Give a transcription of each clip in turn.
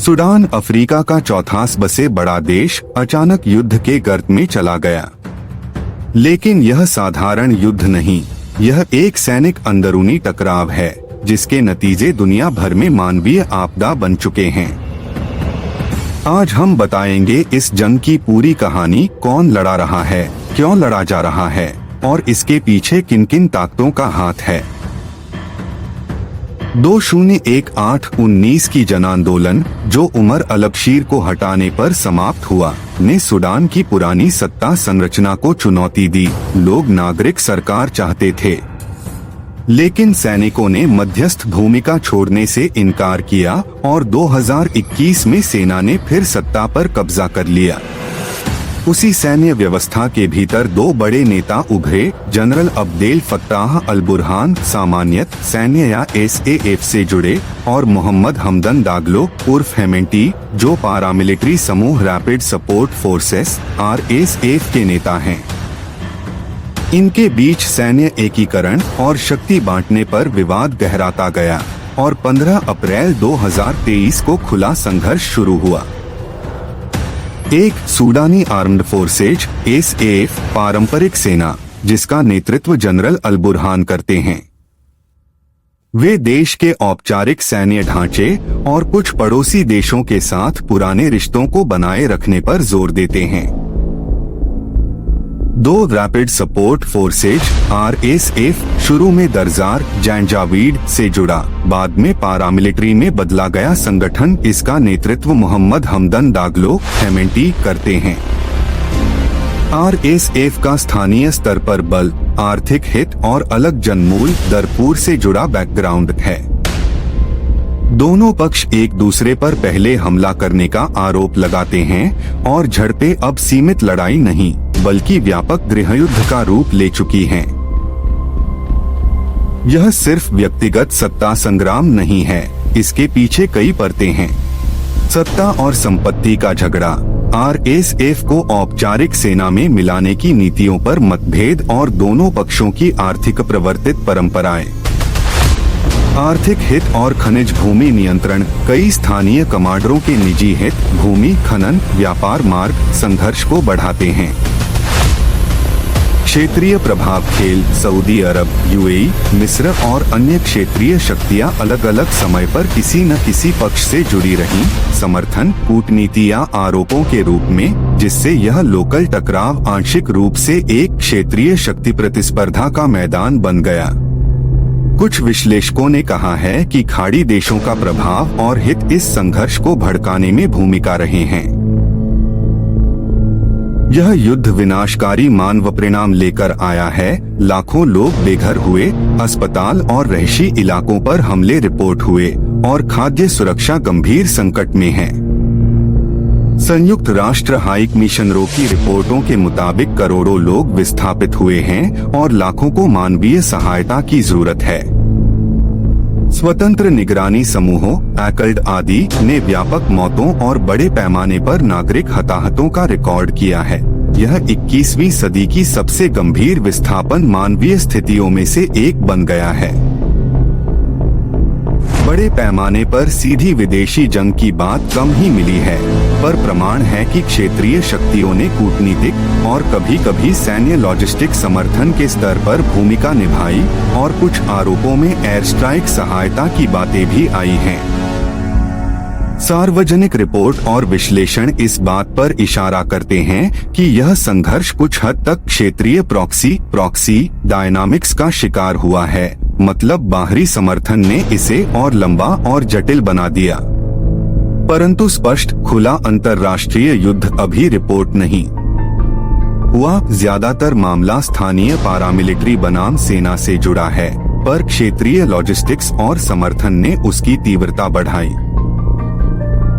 Sudan Africa का चौथा सबसे बड़ा देश अचानक युद्ध के गर्त में चला गया। लेकिन यह साधारण युद्ध नहीं, यह एक सैनिक अंदरूनी टकराव है जिसके नतीजे दुनिया भर में मानवीय आपदा बन चुके हैं। आज हम बताएंगे इस जंग की पूरी कहानी, कौन लड़ा रहा है, क्यों लड़ा जा रहा है और इसके पीछे किन किन ताकतों का हाथ है। 2018-19 की जन आंदोलन, जो उमर अल-बशीर को हटाने पर समाप्त हुआ, ने सूडान की पुरानी सत्ता संरचना को चुनौती दी। लोग नागरिक सरकार चाहते थे, लेकिन सैनिकों ने मध्यस्थ भूमिका छोड़ने से इनकार किया और 2021 में सेना ने फिर सत्ता पर कब्जा कर लिया। उसी सैन्य व्यवस्था के भीतर दो बड़े नेता उभरे, जनरल अब्देल फत्ताह अल-बुरहान सामान्यत सैन्य या SAF से जुड़े, और मोहम्मद हमदन दागलो उर्फ हेमेंटी, जो पारामिलिट्री समूह रैपिड सपोर्ट फोर्सेस RSF के नेता हैं। इनके बीच सैन्य एकीकरण और शक्ति बांटने पर विवाद गहराता गया और 15 अप्रैल 2023 को खुला संघर्ष शुरू हुआ। एक सूडानी आर्म्ड फोर्सेज SAF पारंपरिक सेना, जिसका नेतृत्व जनरल अल-बुरहान करते हैं। वे देश के औपचारिक सैन्य ढांचे और कुछ पड़ोसी देशों के साथ पुराने रिश्तों को बनाए रखने पर जोर देते हैं। दो रैपिड सपोर्ट फोर्सेज RSF शुरू में दरजार जैंजावीड से जुड़ा, बाद में पारामिलिट्री में बदला गया संगठन। इसका नेतृत्व मोहम्मद हमदन दागलो हेमेंटी करते हैं। RSF का स्थानीय स्तर पर बल, आर्थिक हित और अलग जनमूल दरपुर से जुड़ा बैकग्राउंड है। दोनों पक्ष एक दूसरे पर पहले हमला करने का आरोप लगाते हैं और झड़पें अब सीमित लड़ाई नहीं बल्कि व्यापक गृहयुद्ध का रूप ले चुकी हैं। यह सिर्फ व्यक्तिगत सत्ता संग्राम नहीं है, इसके पीछे कई परतें हैं। सत्ता और संपत्ति का झगड़ा, RSF को औपचारिक सेना में मिलाने की नीतियों पर मतभेद और दोनों पक्षों की आर्थिक प्रवर्तित परंपराएं। आर्थिक हित और खनिज भूमि नियंत्रण, कई स्थानीय कमांडरों के निजी हित भूमि खनन व्यापार मार्ग संघर्ष को बढ़ाते हैं। क्षेत्रीय प्रभाव खेल, सऊदी अरब, UAE, मिस्र और अन्य क्षेत्रीय शक्तियां अलग अलग समय पर किसी न किसी पक्ष से जुड़ी रहीं। समर्थन, कूटनीति या आरोपों के रूप में, जिससे यह लोकल टकराव आंशिक रूप से एक क्षेत्रीय शक्ति प्रतिस्पर्धा का मैदान बन गया। कुछ विश्लेषकों ने कहा है कि खाड़ी देशों का प्रभाव और हित इस संघर्ष को भड़काने में भूमिका रहे हैं। यह युद्ध विनाशकारी मानव परिणाम लेकर आया है। लाखों लोग बेघर हुए, अस्पताल और रहशी इलाकों पर हमले रिपोर्ट हुए और खाद्य सुरक्षा गंभीर संकट में है। संयुक्त राष्ट्र हाई कमिश्नरों की रिपोर्टों के मुताबिक करोड़ों लोग विस्थापित हुए हैं और लाखों को मानवीय सहायता की जरूरत है। स्वतंत्र निगरानी समूहों ACLED आदि ने व्यापक मौतों और बड़े पैमाने पर नागरिक हताहतों का रिकॉर्ड किया है। यह 21वीं सदी की सबसे गंभीर विस्थापन मानवीय स्थितियों में से एक बन गया है। बड़े पैमाने पर सीधी विदेशी जंग की बात कम ही मिली है, पर प्रमाण है कि क्षेत्रीय शक्तियों ने कूटनीतिक और कभी-कभी सैन्य लॉजिस्टिक समर्थन के स्तर पर भूमिका निभाई और कुछ आरोपों में एयर स्ट्राइक सहायता की बातें भी आई हैं। सार्वजनिक रिपोर्ट और विश्लेषण इस बात पर इशारा करते हैं कि यह संघर्ष कुछ हद तक क्षेत्रीय प्रॉक्सी डायनामिक्स का शिकार हुआ है, मतलब बाहरी समर्थन ने इसे और लंबा और जटिल बना दिया। परंतु स्पष्ट खुला अंतर्राष्ट्रीय युद्ध अभी रिपोर्ट नहीं हुआ। ज्यादातर मामला स्थानीय पारामिलिट्री बनाम सेना से जुड़ा है, पर क्षेत्रीय लॉजिस्टिक्स और समर्थन ने उसकी तीव्रता बढ़ाई।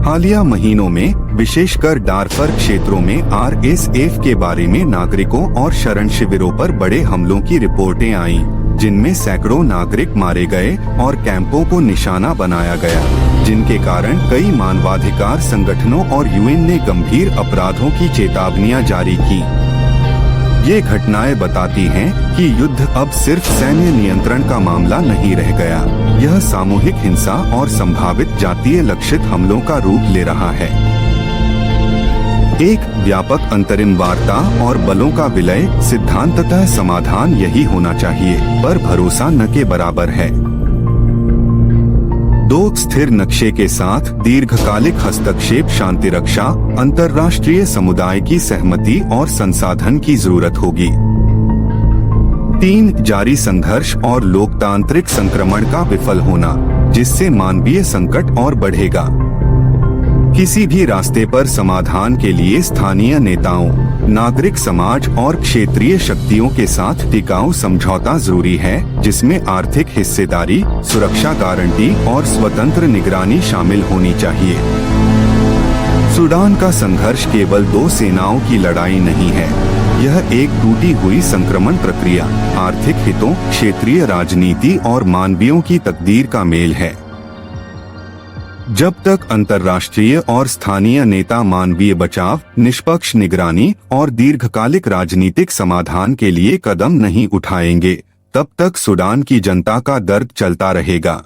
हालिया महीनों में विशेषकर डारफर क्षेत्रों में RSF के बारे में नागरिकों और शरण शिविरों पर बड़े हमलों की रिपोर्टें आईं, जिनमें सैकड़ों नागरिक मारे गए और कैंपों को निशाना बनाया गया, जिनके कारण कई मानवाधिकार संगठनों और UN ने गंभीर अपराधों की चेतावनियां जारी की। ये घटनाएं बताती हैं कि युद्ध अब सिर्फ सैन्य नियंत्रण का मामला नहीं रह गया, यह सामूहिक हिंसा और संभावित जातीय लक्षित हमलों का रूप ले रहा है। एक व्यापक अंतरिम वार्ता और बलों का विलय सिद्धांततः समाधान यही होना चाहिए, पर भरोसा न के बराबर है। दो स्थिर नक्शे के साथ दीर्घकालिक हस्तक्षेप, शांति रक्षा, अंतर्राष्ट्रीय समुदाय की सहमति और संसाधन की जरूरत होगी। 3 जारी संघर्ष और लोकतांत्रिक संक्रमण का विफल होना, जिससे मानवीय संकट और बढ़ेगा। किसी भी रास्ते पर समाधान के लिए स्थानीय नेताओं, नागरिक समाज और क्षेत्रीय शक्तियों के साथ टिकाऊ समझौता जरूरी है, जिसमें आर्थिक हिस्सेदारी, सुरक्षा गारंटी और स्वतंत्र निगरानी शामिल होनी चाहिए। सूडान का संघर्ष केवल 2 सेनाओं की लड़ाई नहीं है, यह एक टूटी हुई संक्रमण प्रक्रिया, आर्थिक हितों, क्षेत्रीय राजनीति और मानवीयों की तकदीर का मेल है। जब तक अंतर्राष्ट्रीय और स्थानीय नेता मानवीय बचाव, निष्पक्ष निगरानी और दीर्घकालिक राजनीतिक समाधान के लिए कदम नहीं उठाएंगे, तब तक सूडान की जनता का दर्द चलता रहेगा।